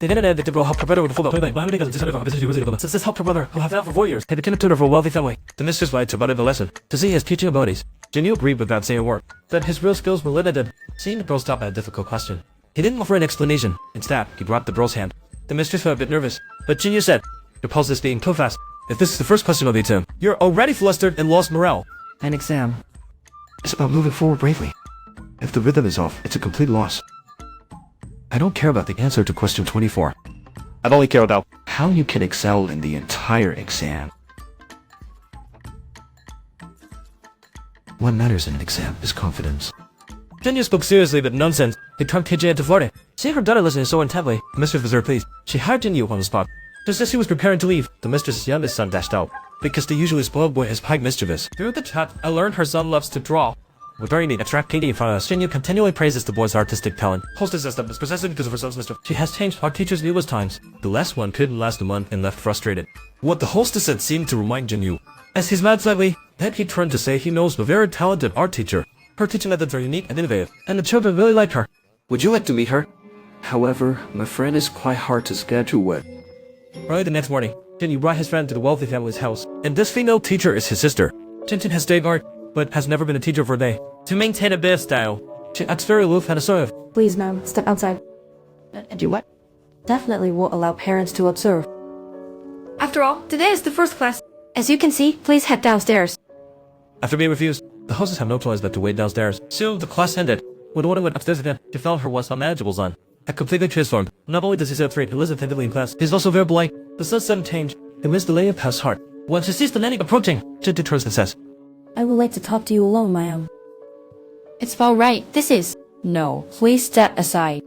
They didn't add that the bro helped her brother with the photo. Since this helped her brother, who have now for 4 years, had become a tutor for a wealthy family. The mistress lied to about the lesson to see his teaching abilities. Jin Wu agreed without saying a word that his real skills were limited. Seeing the bro stop at a difficult question, he didn't offer an explanation. Instead, he grabbed the bro's hand. The mistress felt a bit nervous, but Jin Wu said, "Your pulse is beating too fast. If this is the first question of the exam, you're already flustered and lost morale." An exam. It's about moving forward bravely. If the rhythm is off, it's a complete loss. I don't care about the answer to question 24. I've only cared about How you can excel in the entire exam. What matters in an exam is confidence. Jin Wu spoke seriously but nonsense. He turned KJ into flirting. Seeing her daughter listening so intently, the mistress was very pleased. She hired Jin Wu on the spot. Just as she was preparing to leave, the mistress's youngest son dashed out. Because the usually spoiled boy is quite mischievous. Through the chat, I learned her son loves to draw. With very neat abstract painting in front of us, Jin Wu continually praises the boy's artistic talent. Hostess says that it's precisely because of her son's mischief. She has changed our teachers numerous times. The last one couldn't last a month and left frustrated. What the hostess said seemed to remind Jin Wu. As he's mad slightly, then he turned to say he knows a very talented art teacher. Her teaching methods are unique and innovative, and the children really like her. Would you like to meet her? However, my friend is quite hard to schedule with. Early the next morning, Jin Wu brought his friend to the wealthy family's house, and this female teacher is his sister. Jin has studied art, but has never been a teacher for a day. To maintain a bit of style, she acts very aloof and assertive. Please, ma'am, step outside. And do what? Definitely won't allow parents to observe. After all, today is the first class. As you can see, please head downstairs. After being refused, the hostess had no choice but to wait downstairs. Soon, the class ended. When the woman went upstairs again, she found her once unmanageable son had completely transformed. Not only does he set free and listen attentively in class, he's also very polite. The son's sudden change, it wins the lady of past heart. When she sees the nanny approaching, Jin turns and says, I would like to talk to you alone, ma'am. It's all right. This is... No, please step aside.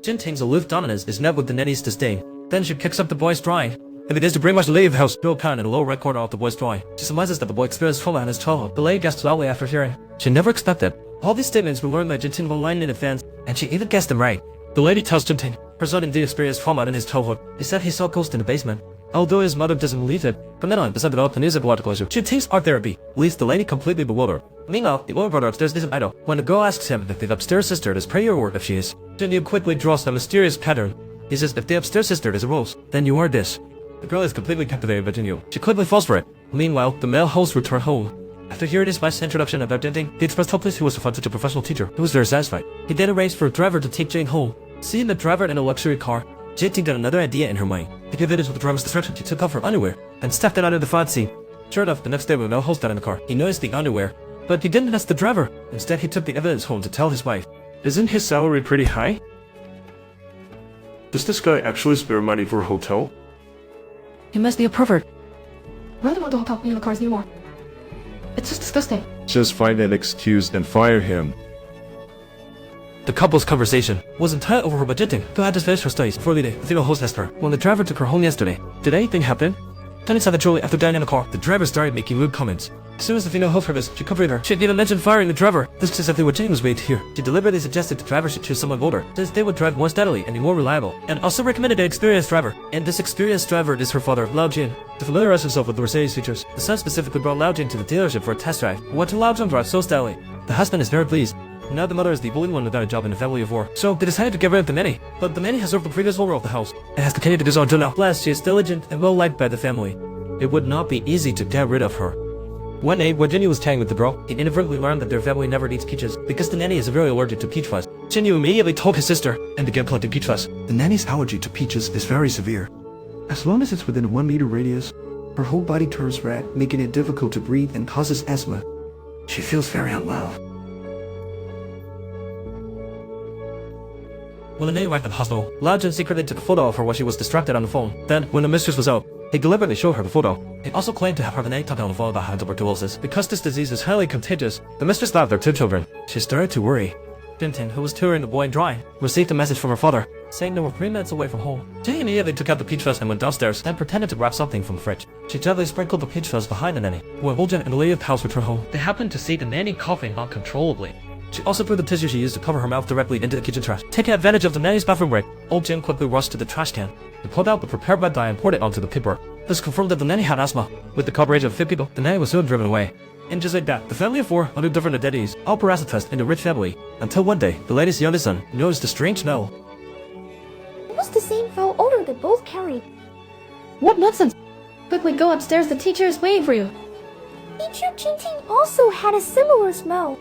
Jin Ting's aloof dominance is met with the nanny's disdain. Then she picks up the boy's drawing and begins to bring much the lady of the house to a pen in the lower right corner of the boy's drawing. She surmises that the boy experienced trauma in his childhood. The lady gasps loudly after hearing. She never expected. All these statements were learned by Jin Ting one line in advance, and she even guessed them right. The lady tells Jin Ting her son indeed experienced trauma in his childhood. He said he saw ghosts in the basement. Although his mother doesn't believe it, from then on, the son developed a new psychological issue. Jin Ting's art therapy leaves the lady completely bewildered. Meanwhile, the older brother upstairs isn't idle. When the girl asks him if the upstairs sister is prayer or if she is, Jin Wu quickly draws a mysterious pattern. He says if the upstairs sister is a rose, then you are this. The girl is completely captivated by Jin Wu. She quickly falls for it. Meanwhile, the male host return home. After hearing his wife's introduction about Jin Ting, he expressed how pleased he was to find such a professional teacher. He was very satisfied. He then arranged for a driver to take Jin home. Seeing the driver in a luxury car, Jin Ting got another idea in her mind. To give evidence with the driver's description, she took off her underwear and stepped out of the front seat. Sure enough, the next day when the male host got in the car, he noticed the underwear, but he didn't ask the driver. Instead, he took the evidence home to tell his wife. Isn't his salary pretty high? Does this guy actually spare money for a hotel? He must be a pervert. I don't want the hotel in the cars anymore. It's just disgusting. Just find an excuse and fire him. The couple's conversation was entirely overheard by Jin Ting, who had to finish her studies before leaving. The female host asked her, when the driver took her home yesterday, did anything happen? Then inside the trolley, after dining in the car, the driver started making rude comments. As soon as the female host heard this, she comforted her. She had even mentioned firing the driver. This is exactly what Jin was waiting to hear. She deliberately suggested the driver should choose someone older, since they would drive more steadily and be more reliable, and also recommended an experienced driver. And this experienced driver is her father, Lao Jin. To familiarize herself with the Mercedes features, the son specifically brought Lao Jin to the dealership for a test drive. What to Lao Jin drive so steadily? The husband is very pleased. Now the mother is the only one without a job in a family of 4, so they decided to get rid of the nanny. But the nanny has served the previous owner of the house and has continued to do so until now. Plus, she is diligent and well liked by the family. It would not be easy to get rid of her. One day, when Jin Wu was chatting with the bro, he inadvertently learned that their family never eats peaches because the nanny is very allergic to peach fuzz. Jin Wu immediately told his sister and began collecting peach fuzz. The nanny's allergy to peaches is very severe. As long as it's within a 1 meter radius, her whole body turns red, making it difficult to breathe and causes asthma. She feels very unwell. When the nanny arrived at the hospital, Lao Jin secretly took a photo of her while she was distracted on the phone. Then, when the mistress was out, he deliberately showed her the photo. He also claimed to have heard the nanny talk on the phone about having tuberculosis. Because this disease is highly contagious, the mistress left their 2 children. She started to worry. Jin Ting, who was tutoring the boy in drawing, received a message from her father, saying they were 3 minutes away from home. Jin immediately took out the peach fuzz and went downstairs, then pretended to grab something from the fridge. She gently sprinkled the peach fuzz behind the nanny. When Jin and the lady of the house returned home, they happened to see the nanny coughing uncontrollably. She also threw the tissue she used to cover her mouth directly into the kitchen trash. Taking advantage of the nanny's bathroom break, old Jin quickly rushed to the trash can. He pulled out the prepared red dye and poured it onto the paper. This confirmed that the nanny had asthma. With the coverage of 5 people, the nanny was soon driven away. And just like that, the family of 4 under different identities all parasitized in a rich family. Until one day, the lady's youngest son noticed a strange smell. What was the same foul odor they both carried. What nonsense! Quickly go upstairs, the teacher is waiting for you. Teacher Jin Ting also had a similar smell.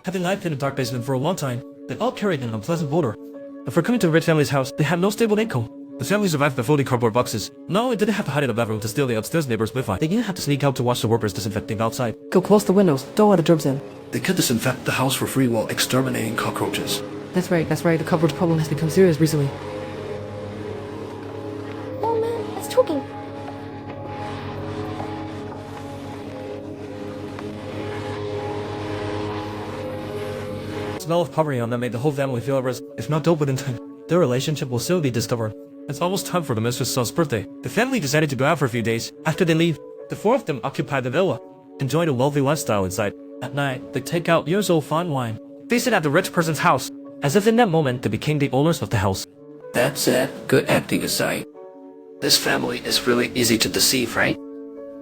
Having lived in a dark basement for a long time, they all carried an unpleasant odor. Before coming to a rich family's house, they had no stable income. The family survived by folding cardboard boxes. No, it didn't have to hide in a bedroom to steal the upstairs neighbor's Wi-Fi. They didn't have to sneak out to watch the workers disinfecting outside. Go close the windows, don't let the germs in. They could disinfect the house for free while exterminating cockroaches. That's right, the cockroach problem has become serious recently. Oh man, it's talking. The smell of poverty on them made the whole family feel at risk. If not dealt with in time, their relationship will soon be discovered. It's almost time for the mistress' son's birthday. The family decided to go out for a few days. After they leave, the four of them occupy the villa, enjoying a lovely lifestyle inside. At night, they take out years-old fine wine, feast it at the rich person's house, as if in that moment they became the owners of the house. That said, good acting aside, this family is really easy to deceive, right?